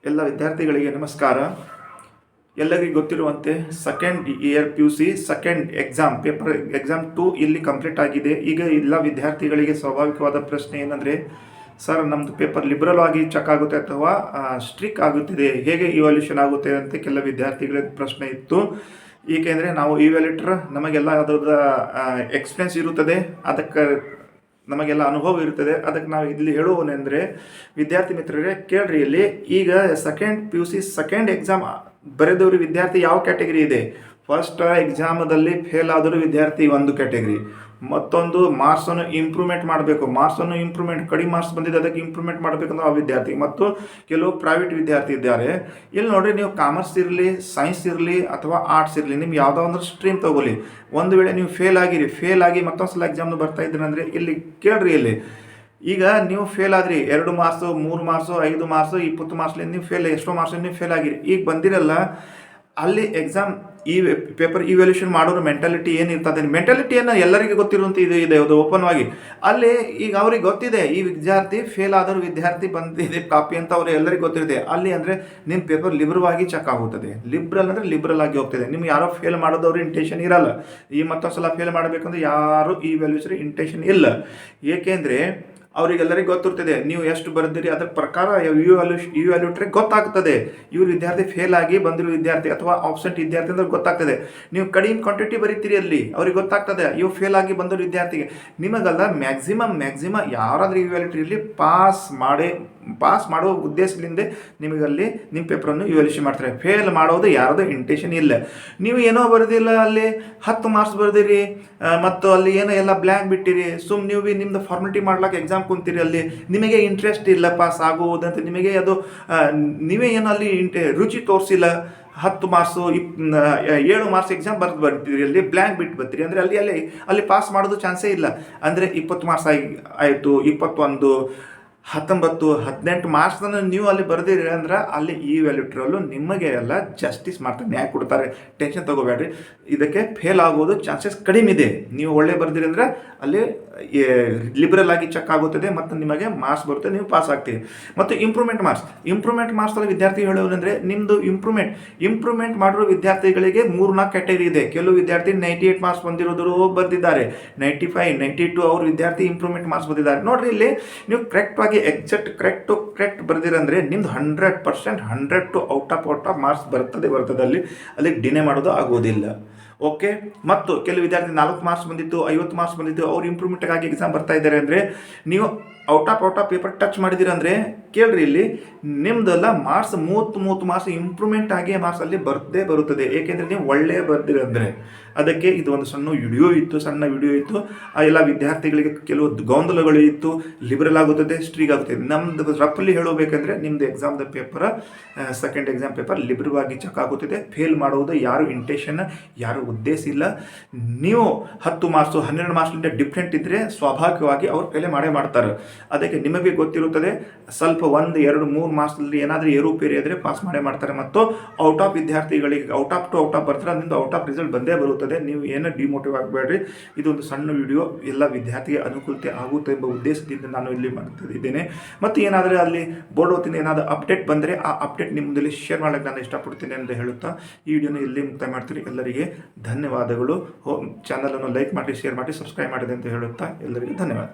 ಎಲ್ಲ ವಿದ್ಯಾರ್ಥಿಗಳಿಗೆ ನಮಸ್ಕಾರ. ಎಲ್ಲರಿಗೂ ಗೊತ್ತಿರುವಂತೆ second year PUC second exam 2 ಇಲ್ಲಿ ಕಂಪ್ಲೀಟ್ ಆಗಿದೆ. ಈಗ ಎಲ್ಲ ವಿದ್ಯಾರ್ಥಿಗಳಿಗೆ ಸ್ವಾಭಾವಿಕವಾದ ಪ್ರಶ್ನೆ ಏನಂದರೆ, ಸರ್ ನಮ್ಮದು ಪೇಪರ್ ಲಿಬರಲ್ ಆಗಿ ಚೆಕ್ ಆಗುತ್ತೆ ಅಥವಾ ಸ್ಟ್ರಿಕ್ ಆಗುತ್ತಿದೆ, ಹೇಗೆ ಇವಾಲ್ಯೂಷನ್ ಆಗುತ್ತೆ ಅಂತ ಕೆಲ ವಿದ್ಯಾರ್ಥಿಗಳಿಗೆ ಪ್ರಶ್ನೆ ಇತ್ತು. ಏಕೆಂದರೆ ನಾವು ಇವ್ಯಾಲ್ಯೂಟರ್ ನಮಗೆಲ್ಲ ಅದರ ಎಕ್ಸ್ಪೀರಿಯನ್ಸ್ ಇರುತ್ತದೆ, ಅದಕ್ಕೆ ನಮಗೆಲ್ಲ ಅನುಭವ ಇರುತ್ತದೆ. ಅದಕ್ಕೆ ನಾವು ಇಲ್ಲಿ ಹೇಳುವುದೆಂದರೆ, ವಿದ್ಯಾರ್ಥಿ ಮಿತ್ರರೇ ಕೇಳ್ರಿ, ಇಲ್ಲಿ ಈಗ ಸೆಕೆಂಡ್ PUC ಸೆಕೆಂಡ್ ಎಕ್ಸಾಮ್ ಬರೆದವರು ವಿದ್ಯಾರ್ಥಿ ಯಾವ ಕ್ಯಾಟಗರಿ ಇದೆ? ಫಸ್ಟ್ ಎಕ್ಸಾಮದಲ್ಲಿ ಫೇಲ್ ಆದರೂ ವಿದ್ಯಾರ್ಥಿ ಒಂದು ಕ್ಯಾಟಗರಿ, ಮತ್ತೊಂದು ಮಾರ್ಕ್ಸನ್ನು ಇಂಪ್ರೂವ್ಮೆಂಟ್ ಮಾಡಬೇಕು, ಕಡಿಮೆ ಮಾರ್ಕ್ಸ್ ಬಂದಿದೆ ಅದಕ್ಕೆ ಇಂಪ್ರೂವ್ಮೆಂಟ್ ಮಾಡಬೇಕಂದ್ರೆ ಆ ವಿದ್ಯಾರ್ಥಿ, ಮತ್ತು ಕೆಲವು ಪ್ರೈವೇಟ್ ವಿದ್ಯಾರ್ಥಿ ಇದ್ದಾರೆ. ಇಲ್ಲಿ ನೋಡಿರಿ, ನೀವು ಕಾಮರ್ಸ್ ಇರಲಿ, ಸೈನ್ಸ್ ಇರಲಿ ಅಥವಾ ಆರ್ಟ್ಸ್ ಇರಲಿ, ನಿಮ್ಗೆ ಯಾವುದೋ ಒಂದು ಸ್ಟ್ರೀಮ್ ತಗೊಳ್ಳಿ. ಒಂದು ವೇಳೆ ನೀವು ಫೇಲ್ ಆಗಿ ಮತ್ತೊಂದು ಸಲ ಎಕ್ಸಾಮ್ನು ಬರ್ತಾ ಇದ್ದೀರಿ ಅಂದರೆ ಇಲ್ಲಿ ಕೇಳ್ರಿ, ಇಲ್ಲಿ ಈಗ ನೀವು ಫೇಲ್ ಆದ್ರಿ 2 ಮಾರ್ಕ್ಸು 3 ಮಾರ್ಕ್ಸು 5 ಮಾರ್ಕ್ಸು 20 ಮಾರ್ಕ್ಸ್ಲಿ ನೀವು ಎಷ್ಟೋ ಮಾರ್ಕ್ಸ್ ನೀವು ಫೇಲ್ ಆಗಿರಿ. ಈಗ ಬಂದಿರಲ್ಲ, ಅಲ್ಲಿ ಎಕ್ಸಾಮ್ ಈ ಪೇಪರ್ ಇವ್ಯಾಲ್ಯೂಷನ್ ಮಾಡೋರು ಮೆಂಟಾಲಿಟಿ ಏನಿರ್ತದೆ, ಮೆಂಟಾಲಿಟಿಯನ್ನು ಎಲ್ಲರಿಗೂ ಗೊತ್ತಿರುವಂಥ ಇದೆ ಅದು ಓಪನ್ ಆಗಿ. ಅಲ್ಲಿ ಈಗ ಅವ್ರಿಗೆ ಗೊತ್ತಿದೆ, ಈ ವಿದ್ಯಾರ್ಥಿ ಫೇಲ್ ಆದರೂ ವಿದ್ಯಾರ್ಥಿ ಬಂದಿದೆ ಕಾಪಿ ಅಂತ ಅವ್ರು ಎಲ್ಲರಿಗೂ ಗೊತ್ತಿರುತ್ತೆ. ಅಲ್ಲಿ ಅಂದರೆ ನಿಮ್ಮ ಪೇಪರ್ ಲಿಬರಲ್ ಆಗಿ ಚೆಕ್ ಆಗುತ್ತದೆ. ಲಿಬ್ರಲ್ ಅಂದರೆ ಲಿಬ್ರಲ್ ಆಗಿ ಹೋಗ್ತದೆ. ನಿಮ್ಗೆ ಯಾರೋ ಫೇಲ್ ಮಾಡೋದವ್ರು ಇಂಟೆನ್ಷನ್ ಇರಲ್ಲ, ಈ ಮತ್ತೊಂದು ಸಲ ಫೇಲ್ ಮಾಡಬೇಕಂದ್ರೆ ಯಾರು ಈ ಇವ್ಯಾಲ್ಯೂಷನ್ ಇಂಟೆನ್ಷನ್ ಇಲ್ಲ. ಏಕೆಂದರೆ ಅವರಿಗೆಲ್ಲರಿಗೂ ಗೊತ್ತಿರ್ತದೆ ನೀವು ಎಷ್ಟು ಬರೆದಿರಿ, ಅದರ ಪ್ರಕಾರ ಇವ್ಯಾಲ್ಯೂಟ್ರಿಗೆ ಗೊತ್ತಾಗ್ತದೆ ಇವ್ರು ವಿದ್ಯಾರ್ಥಿ ಫೇಲ್ ಆಗಿ ಬಂದಿರೋ ವಿದ್ಯಾರ್ಥಿ ಅಥವಾ ಆಬ್ಸೆಂಟ್ ವಿದ್ಯಾರ್ಥಿ ಅಂದ್ರೆ ಗೊತ್ತಾಗ್ತದೆ. ನೀವು ಕಡಿಮೆ ಕ್ವಾಂಟಿಟಿ ಬರೀತೀರಿ, ಅಲ್ಲಿ ಅವ್ರಿಗೆ ಗೊತ್ತಾಗ್ತದೆ ಇವು ಫೇಲ್ ಆಗಿ ಬಂದಿರೋ ವಿದ್ಯಾರ್ಥಿಗೆ. ನಿಮಗಲ್ಲ, ಮ್ಯಾಕ್ಸಿಮಮ್ ಯಾರಾದ್ರೂ ಇವ್ಯಾಲ್ಯೂಟ್ರಿಯಲ್ಲಿ ಪಾಸ್ ಮಾಡೋ ಉದ್ದೇಶದಿಂದ ನಿಮಗಲ್ಲಿ ನಿಮ್ಮ ಪೇಪರನ್ನು ಇವ್ಯಾಲ್ಯೂಷನ್ ಮಾಡ್ತಾರೆ. ಫೇಲ್ ಮಾಡೋದು ಯಾರದು ಇಂಟೆನ್ಷನ್ ಇಲ್ಲ. ನೀವು ಏನೋ ಬರೆದಿಲ್ಲ, ಅಲ್ಲಿ 10 ಮಾರ್ಕ್ಸ್ ಬರೆದಿರಿ ಮತ್ತು ಅಲ್ಲಿ ಏನೋ ಎಲ್ಲ ಬ್ಲ್ಯಾಂಕ್ ಬಿಟ್ಟಿರಿ, ನೀವು ನಿಮ್ದು ಫಾರ್ಮಾಲಿಟಿ ಮಾಡ್ಲಿಕ್ಕೆ ಎಕ್ಸಾಮ್ ಕುಂತೀರಿ, ಅಲ್ಲಿ ನಿಮಗೆ ಇಂಟ್ರೆಸ್ಟ್ ಇಲ್ಲ ಪಾಸ್ ಆಗುವುದಂತ, ನಿಮಗೆ ಅದು ನೀವೇ ಏನೋ ಅಲ್ಲಿ ರುಚಿ ತೋರಿಸಿಲ್ಲ. 10 ಮಾರ್ಕ್ಸು 7 ಮಾರ್ಕ್ಸ್ ಎಕ್ಸಾಮ್ ಬರ್ತೀರಿ, ಅಲ್ಲಿ ಬ್ಲ್ಯಾಂಕ್ ಬಿಟ್ಟು ಬರ್ತೀರಿ ಅಂದರೆ ಅಲ್ಲಿ ಪಾಸ್ ಮಾಡೋದು ಚಾನ್ಸೇ ಇಲ್ಲ. ಅಂದರೆ 20 ಮಾರ್ಕ್ಸ್ ಆಯಿತು, 21, 19, 18 ಮಾರ್ಕ್ಸ್ನ ನೀವು ಅಲ್ಲಿ ಬರೆದಿರಿ ಅಂದ್ರೆ ಅಲ್ಲಿ ಈ ವ್ಯಾಲ್ಯೂಟ್ರಲ್ಲೂ ನಿಮಗೆ ಎಲ್ಲ ಜಸ್ಟಿಸ್ ಮಾಡ್ತಾರೆ, ನ್ಯಾಯ ಕೊಡ್ತಾರೆ. ಟೆನ್ಷನ್ ತಗೋಬೇಡ್ರಿ, ಇದಕ್ಕೆ ಫೇಲ್ ಆಗೋದು ಚಾನ್ಸಸ್ ಕಡಿಮೆ ಇದೆ. ನೀವು ಒಳ್ಳೆ ಬರೆದಿರಿ ಅಂದರೆ ಅಲ್ಲಿ ಲಿಬರಲ್ ಆಗಿ ಚೆಕ್ ಆಗುತ್ತದೆ ಮತ್ತು ನಿಮಗೆ ಮಾರ್ಕ್ಸ್ ಬರುತ್ತೆ, ನೀವು ಪಾಸ್ ಆಗ್ತೀರಿ. ಮತ್ತು ಇಂಪ್ರೂವ್ಮೆಂಟ್ ಮಾರ್ಕ್ಸಲ್ಲಿ ವಿದ್ಯಾರ್ಥಿ ಹೇಳೋದಂದರೆ, ನಿಮ್ಮದು ಇಂಪ್ರೂವ್ಮೆಂಟ್ ಮಾಡಿರೋ ವಿದ್ಯಾರ್ಥಿಗಳಿಗೆ 3-4 ಕ್ಯಾಟಗರಿ ಇದೆ. ಕೆಲವು ವಿದ್ಯಾರ್ಥಿ 98 ಮಾರ್ಕ್ಸ್ ಬಂದಿರೋದ್ರು ಬರ್ದಿದ್ದಾರೆ, 95, 92 ಅವ್ರ ವಿದ್ಯಾರ್ಥಿ ಇಂಪ್ರೂವ್ಮೆಂಟ್ ಮಾರ್ಕ್ಸ್ ಬಂದಿದ್ದಾರೆ. ನೋಡ್ರಿ, ಇಲ್ಲಿ ನೀವು ಕರೆಕ್ಟ್ ಬರ್ದಿರಂದ್ರೆ ನಿಮ್ದು 100% 100 ಔಟ್ ಆಫ್ ಮಾರ್ಕ್ಸ್ ಬರ್ತದೆ. ಅಲ್ಲಿ ಡಿನೇ ಮಾಡೋದು ಆಗೋದಿಲ್ಲ. ಓಕೆ. ಮತ್ತು ಕೆಲವು ವಿದ್ಯಾರ್ಥಿ 4 ಮಾರ್ಕ್ಸ್ ಬಂದಿತ್ತು, 50 ಮಾರ್ಕ್ಸ್ ಬಂದಿತ್ತು, ಅವ್ರು ಇಂಪ್ರೂವ್ಮೆಂಟ್ಗಾಗಿ ಎಕ್ಸಾಮ್ ಬರ್ತಾ ಇದ್ದಾರೆ ಅಂದರೆ, ನೀವು ಔಟ್ ಆಫ್ ಪೇಪರ್ ಟಚ್ ಮಾಡಿದಿರಂದರೆ ಕೇಳ್ರಿ, ಇಲ್ಲಿ ನಿಮ್ದೆಲ್ಲ ಮಾರ್ಕ್ಸ್ 30 ಮಾರ್ಕ್ಸ್ ಇಂಪ್ರೂವ್ಮೆಂಟ್ ಆಗಿ ಮಾರ್ಕ್ಸ್ ಅಲ್ಲಿ ಬರುತ್ತದೆ. ಏಕೆಂದರೆ ನೀವು ಒಳ್ಳೆಯ ಬರ್ದಿರಂದರೆ. ಅದಕ್ಕೆ ಇದು ಒಂದು ಸಣ್ಣ ವಿಡಿಯೋ ಇತ್ತು. ಆ ಎಲ್ಲ ವಿದ್ಯಾರ್ಥಿಗಳಿಗೆ ಕೆಲವು ಗೊಂದಲಗಳು ಇತ್ತು. ಲಿಬರಲ್ ಆಗುತ್ತದೆ, ಸ್ಟ್ರಿಕ್ ಆಗುತ್ತದೆ. ನಮ್ದು ರಫಲ್ಲಿ ಹೇಳಬೇಕಂದ್ರೆ, ನಿಮ್ಮದು ಎಕ್ಸಾಮ್ದ paper second exam paper liberal ಆಗಿ ಚೆಕ್ ಆಗುತ್ತದೆ. ಫೇಲ್ ಮಾಡುವುದು ಯಾರು ಇಂಟೆನ್ಷನ್, ಯಾರು ಉದ್ದೇಶ ಇಲ್ಲ. ನೀವು 10 ಮಾರ್ಕ್ಸು 12 ಮಾರ್ಕ್ಸ್ಲಿಂದ ಡಿಫ್ರೆಂಟ್ ಇದ್ದರೆ ಸ್ವಾಭಾವಿಕವಾಗಿ ಅವ್ರು ಫೇಲ್ ಮಾಡ್ತಾರೆ. ಅದಕ್ಕೆ ನಿಮಗೆ ಗೊತ್ತಿರುತ್ತದೆ, ಸ್ವಲ್ಪ 1, 2, 3 ಮಾರ್ಕ್ಸ್ನಲ್ಲಿ ಏನಾದರೂ ಏರುಪೇರಿ ಇದ್ದರೆ ಪಾಸ್ ಮಾಡ್ತಾರೆ. ಮತ್ತು ಔಟ್ ಆಫ್ ವಿದ್ಯಾರ್ಥಿಗಳಿಗೆ ಔಟ್ ಆಫ್ ಬರ್ತಾರೆ, ಅದರಿಂದ ಔಟ್ ಆಫ್ ರಿಸಲ್ಟ್ ಬಂದೇ ಬರುತ್ತದೆ. ನೀವು ಏನೋ ಡಿಮೋಟಿವ್ ಆಗಬೇಡ್ರಿ. ಇದೊಂದು ಸಣ್ಣ ವಿಡಿಯೋ, ಎಲ್ಲ ವಿದ್ಯಾರ್ಥಿಗೆ ಅನುಕೂಲತೆ ಆಗುತ್ತೆ ಎಂಬ ಉದ್ದೇಶದಿಂದ ನಾನು ಇಲ್ಲಿ ಮಾಡ್ತಿದ್ದೇನೆ. ಮತ್ತು ಏನಾದರೂ ಅಲ್ಲಿ ಬೋರ್ಡ್ ಹೊತ್ತಿನ ಏನಾದರೂ ಅಪ್ಡೇಟ್ ಬಂದರೆ ಆ ಅಪ್ಡೇಟ್ ನಿಮ್ಮ ಮುಂದೆ ಶೇರ್ ಮಾಡೋಕ್ಕೆ ನಾನು ಇಷ್ಟಪಡ್ತೀನಿ ಅಂತ ಹೇಳುತ್ತಾ ಈ ವಿಡಿಯೋನ ಇಲ್ಲಿ ಮುಕ್ತಾಯ ಮಾಡ್ತೀನಿ. ಎಲ್ಲರಿಗೆ ಧನ್ಯವಾದಗಳು. ಚಾನಲನ್ನು ಲೈಕ್ ಮಾಡಿ, ಶೇರ್ ಮಾಡಿ, ಸಬ್ಸ್ಕ್ರೈಬ್ ಮಾಡಿದೆ ಅಂತ ಹೇಳುತ್ತಾ ಎಲ್ಲರಿಗೂ ಧನ್ಯವಾದ.